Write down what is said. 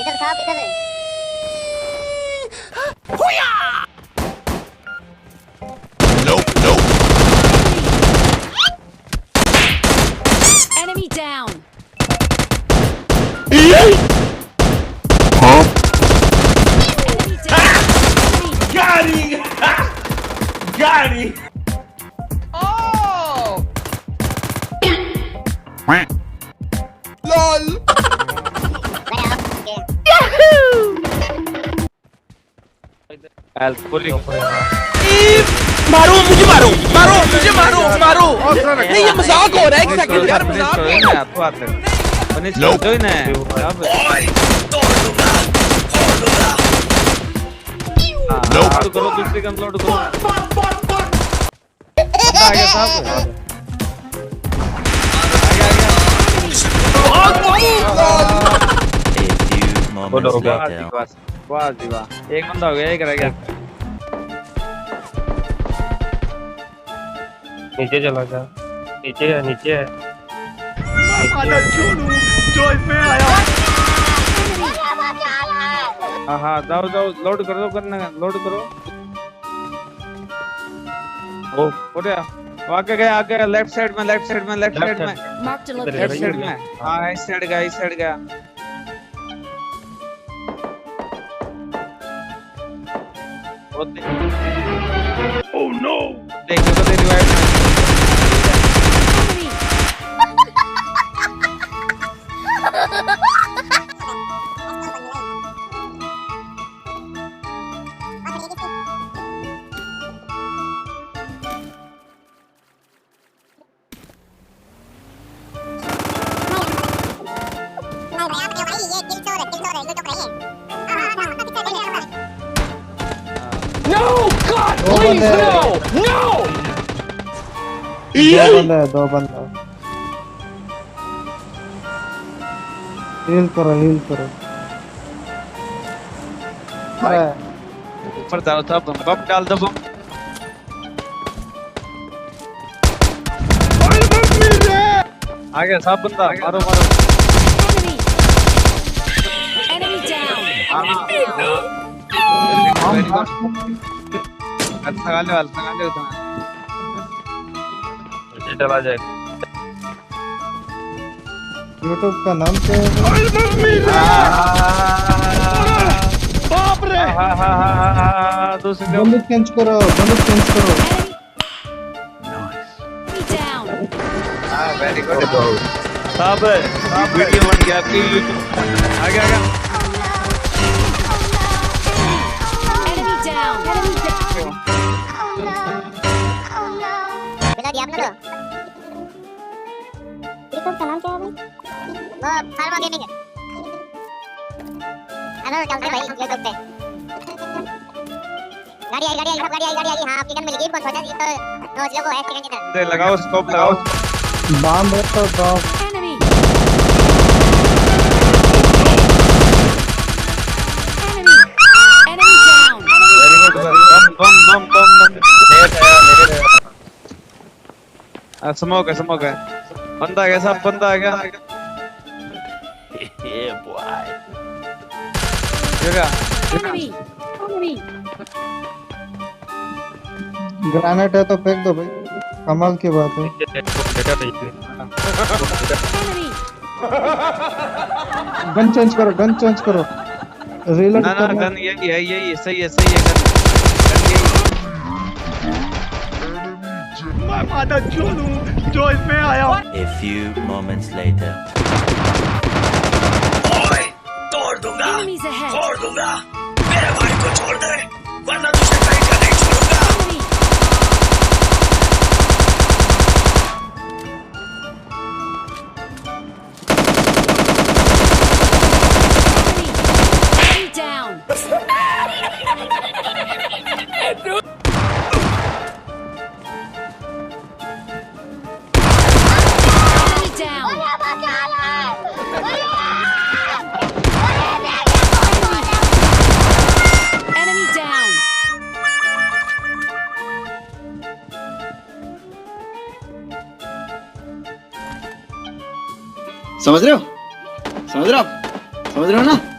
इधर साहब इधर है। Nope, nope. Enemy down. Huh? Enemy down. Enemy. Got him! Got him! Oh! LOL. मारो मुझे मारो मारो मुझे मारो मारो नहीं ये मजाक हो रहा है एक सेकंड यार मजाक हो रहा है Nope. Nope. करो दूसरी गन लोड करो आ गया साहब बोलो हो गया वाह जी वाह एक बंदा हो गया एक रह गया नीचे चला जा नीचे है नीचे है जो इसमें आया हाँ जाओ जाओ लोड कर दो करना लोड करो ओ उठा आगे लेफ्ट साइड में Marked a left location. Side में हाँ इस साइड का ओह नो देखो तो तेरी wife Enemy. No God please no no दो बंदा हील करो अरे ऊपर डालो था बम डाल दो बम आ गया साहब बंदा मारो Enemy. Enemy down. लगा ले नीचे चला जाए यूट्यूब का नाम क्या है बाप रे दूसरी बंदूक चेंज करो Enemy down. वेरी गुड साहब वीडियो बन गया आपकी आ गया Enemy down. बता दिया आपने तो यूट्यूब का नाम क्या है भाई वो फार्मो गेमिंग है चलते भाई यूट्यूब पे गाड़ी आई हां आपकी गन मिल गई बहुत छोटा ये तो नोच लो वो है सेकंड की तरह लगाओ स्कोप लगाओ बम है तो drop Enemy. Enemy down. Very good bomb smoke है बंदा आ गया साहब बंदा आ गया जगह Enemy. ग्रेनेड है तो फेंक दो भाई कमाल की बात है Enemy. गन चेंज करो रीलोड ना करना गन यही सही है गन यही मैं माता चूलू जो इसमें आया A few moments later. ओए तोड़ दूंगा Enemies ahead. छोड़ दूंगा मेरे भाई को छोड़ दे वरना तुझे कहीं का नहीं छोड़ूंगा Enemy. Enemy down. Enemy down. Enemy down. समझ रहे हो ना